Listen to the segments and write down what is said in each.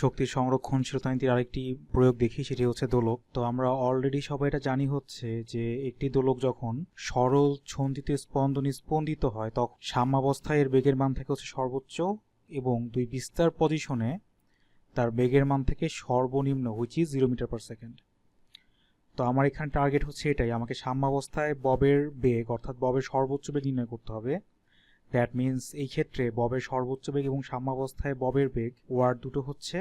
শক্তির সংরক্ষণশীলতা নীতির আরেকটি প্রয়োগ দেখি, সেটি হচ্ছে দোলক। তো আমরা অলরেডি সবাই এটা জানি হচ্ছে যে একটি দোলক যখন সরল ছন্দিত স্পন্দনে স্পন্দিত হয় তখন সাম্যাবস্থায় এর বেগের মান থাকে হচ্ছে সর্বোচ্চ এবং দুই বিস্তার পজিশনে তার বেগের মান থেকে সর্বনিম্ন which is 0 metre per second. তো আমার এখানে টার্গেট হচ্ছে এটাই, আমাকে সাম্যাবস্থায় ববের বেগ অর্থাৎ ববের সর্বোচ্চ বেগ নির্ণয় করতে হবে। দ্যাট মিন্স এই ক্ষেত্রে ববের সর্বোচ্চ বেগ এবং সাম্যাবস্থায় ববের বেগ ওয়ার্ড দুটো হচ্ছে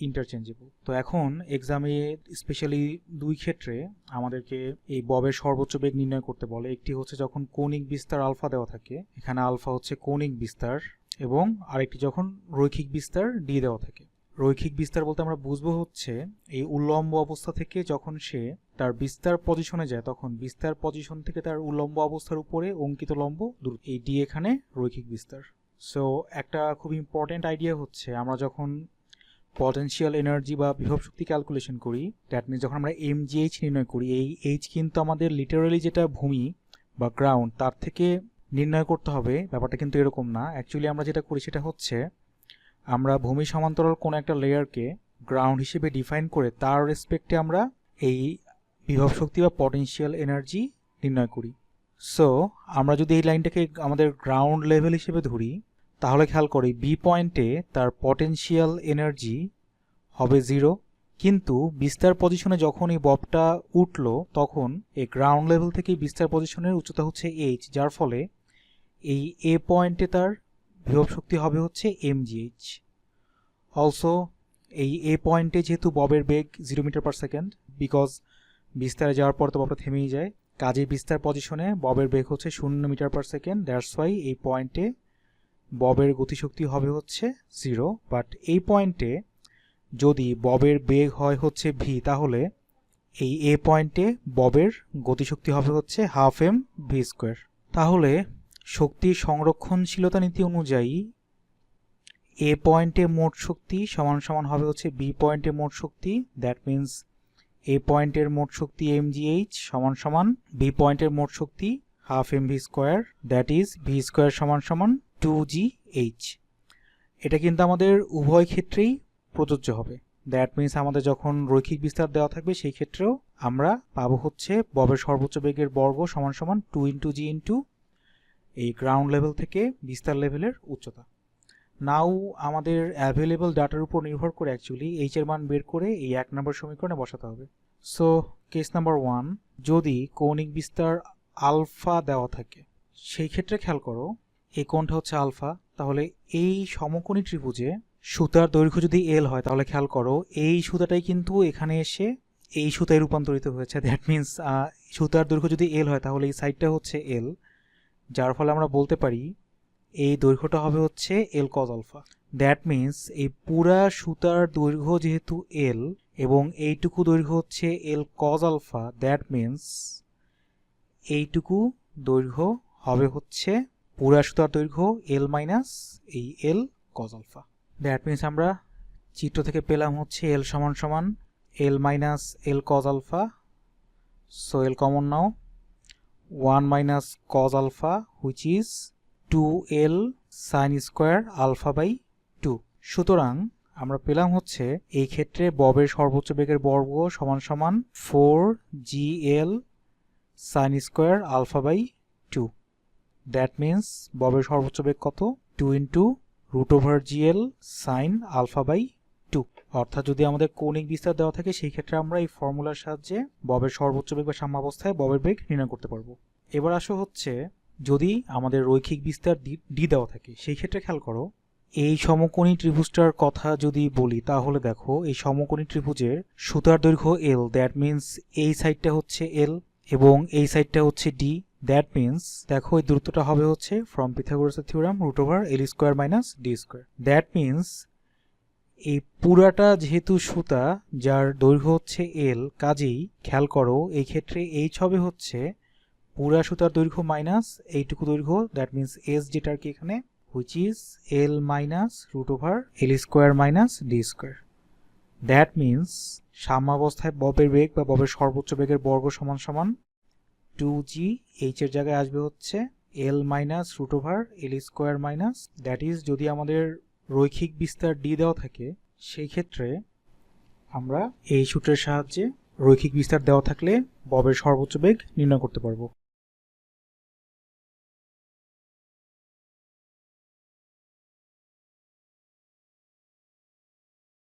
ইন্টারচেঞ্জেবল। তো এখন এক্সামে স্পেশালি দুই ক্ষেত্রে আমাদেরকে এই ববের সর্বোচ্চ বেগ নির্ণয় করতে বলে। একটি হচ্ছে যখন কৌণিক বিস্তার আলফা দেওয়া থাকে, এখানে আলফা হচ্ছে কৌণিক বিস্তার, এবং আরেকটি যখন রৈখিক বিস্তার ডি দেওয়া থাকে। রৈখিক বিস্তার বলতে আমরা বুঝবো হচ্ছে এই উল্লম্ব অবস্থা থেকে যখন সে তার বিস্তার পজিশনে যায় তখন বিস্তার পজিশন থেকে তার উল্লম্ব অবস্থার উপরে অঙ্কিত লম্ব দূরত্ব, এই ডি এখানে রৈখিক বিস্তার। সো একটা খুব ইম্পর্টেন্ট আইডিয়া হচ্ছে আমরা যখন পটেনশিয়াল এনার্জি বা বিভব শক্তি ক্যালকুলেশন করি, দ্যাট মিনস যখন আমরা এমজিএইচ নির্ণয় করি, এই এইচ কিন্তু আমাদের লিটারালি যেটা ভূমি বা গ্রাউন্ড তার থেকে নির্ণয় করতে হবে, ব্যাপারটা কিন্তু এরকম না। অ্যাকচুয়ালি আমরা যেটা করি সেটা হচ্ছে আমরা ভূমি সমান্তরাল কোনো একটা লেয়ারকে গ্রাউন্ড হিসেবে ডিফাইন করে তার রেসপেক্টে আমরা এই বিভব শক্তি বা পটেনশিয়াল এনার্জি নির্ণয় করি। সো আমরা যদি এই লাইনটাকে আমাদের গ্রাউন্ড লেভেল হিসেবে ধরি তাহলে খেয়াল করি বি পয়েন্টে তার পটেনশিয়াল এনার্জি হবে 0, কিন্তু বিস্তার পজিশনে যখন এই ববটা উঠলো তখন এই গ্রাউন্ড লেভেল থেকে বিস্তার পজিশনের উচ্চতা হচ্ছে এইচ, যার ফলে এই এ পয়েন্টে তার বিভব শক্তি হবে হচ্ছে এমজিএইচ। অলসো এই এ পয়েন্টে যেহেতু ববের বেগ 0 মিটার পার সেকেন্ড, বিকজ বিস্তারে যাওয়ার পর তো ববটা থেমেই যায়, কাজে বিস্তার পজিশনে ববের বেগ হচ্ছে 0 metre per second, that's why এই পয়েন্টে ববের গতিশক্তি হবে হচ্ছে 0। বাট এই পয়েন্টে যদি ববের বেগ হয় হচ্ছে ভি, তাহলে এই এ পয়েন্টে ববের গতিশক্তি হবে হচ্ছে হাফ এম ভি স্কোয়ার। তাহলে শক্তির সংরক্ষণশীলতা নীতি অনুযায়ী এ পয়েন্টে মোট শক্তি সমান সমান হবে হচ্ছে বি পয়েন্টে মোট শক্তি, দ্যাট মিন্স এ পয়েন্টের মোট শক্তি এমজিএইচ সমান সমান বি পয়েন্টের মোট শক্তি half M V square, that is V square সমান সমান 2GH। এটা কিন্তু আমাদের উভয় ক্ষেত্রেই প্রযোজ্য হবে। দ্যাট মিন্স আমাদের যখন রৈখিক বিস্তার দেওয়া থাকবে সেই ক্ষেত্রেও আমরা পাবো হচ্ছে ববের সর্বোচ্চ বেগের বর্গ সমান সমান 2 ইন্টু জি ইন্টু এই গ্রাউন্ড লেভেল থেকে বিস্তার লেভেলের উচ্চতা। নাও আমাদের অ্যাভেলেবল ডাটার উপর নির্ভর করে অ্যাকচুয়ালি এইচ এর মান বের করে এই 1 নম্বর সমীকরণে বসাতে হবে। সো কেস নাম্বার 1, যদি কৌণিক বিস্তার আলফা দেওয়া থাকে সেই ক্ষেত্রে খেয়াল করো এই কোণটা হচ্ছে আলফা, তাহলে এই সমকোণী ত্রিভুজে সুতার দৈর্ঘ্য যদি এল হয় তাহলে খেয়াল করো এই সুতাটাই কিন্তু এখানে এসে এই সুতায় রূপান্তরিত হয়েছে। দ্যাট মিন্স সুতার দৈর্ঘ্য যদি এল হয় তাহলে এই সাইডটা হচ্ছে এল, যার ফলে আমরা বলতে পারি এই দৈর্ঘ্যটা হবে হচ্ছে এল কজ আলফা। দ্যাট মিন্স এই পুরা সুতার দৈর্ঘ্য যেহেতু এল এবং এইটুকু দৈর্ঘ্য হচ্ছে এল কজ আলফা, দ্যাট মিন্স এইটুকু দৈর্ঘ্য হবে হচ্ছে পুরা সুতার দৈর্ঘ্য এল মাইনাস এই L cos alpha. That means আমরা চিত্র থেকে পেলাম হচ্ছে এল সমান সমান L minus L cos alpha. So L common now, 1 minus cos alpha which is 2L sine square alpha by 2। সুতরাং আমরা পেলাম হচ্ছে এই ক্ষেত্রে ববের সর্বোচ্চ বেগের বর্গ সমান সমান 4GL sine square alpha by 2। That means ববের সর্বোচ্চ বেগ কত? 2 into root over GL sine alpha by 2। অর্থাৎ যদি আমাদের কৌণিক বিস্তার দেওয়া থাকে সেই ক্ষেত্রে আমরা এই ফর্মুলার সাহায্যে ববের সর্বোচ্চ বেগ বা সাম্যাবস্থায় ববের বেগ নির্ণয় করতে পারবো। এবার আসো হচ্ছে যদি আমাদের রৈখিক বিস্তার ডি দেওয়া থাকে সেই ক্ষেত্রে খেয়াল করো এই সমকোণী ত্রিভুজটার কথা যদি বলি তাহলে দেখো এই সমকোণী ত্রিভুজের সুতার দৈর্ঘ্য এল, দ্যাট মিন্স এই সাইডটা হচ্ছে এল এবং এই সাইডটা হচ্ছে ডি। দ্যাট মিন্স দেখো এই দূরত্বটা হবে হচ্ছে ফ্রম পিথাগোরাসের theorem root over L square minus D square. That means এই পুরাটা যেহেতু সুতা যার দৈর্ঘ্য হচ্ছে এল, কাজেই খেয়াল করো এই ক্ষেত্রে এইচ হবে হচ্ছে পুরা সুতার দৈর্ঘ্য মাইনাস এইটুকু দৈর্ঘ্য, দ্যাট মিন্স এস যেটা আর কি এখানে, which is L minus root over L square minus D square. That means সাম্যাবস্থায় ববের বেগ বা ববের সর্বোচ্চ বেগের বর্গ সমান সমান 2G, এইচ এর জায়গায় আসবে হচ্ছে L minus root over L square minus, that is যদি আমাদের রৈখিক বিস্তার ডি দেওয়া থাকে সেই ক্ষেত্রে আমরা এই সূত্রের সাহায্যে রৈখিক বিস্তার দেওয়া থাকলে ববের সর্বোচ্চ বেগ নির্ণয় করতে পারবো।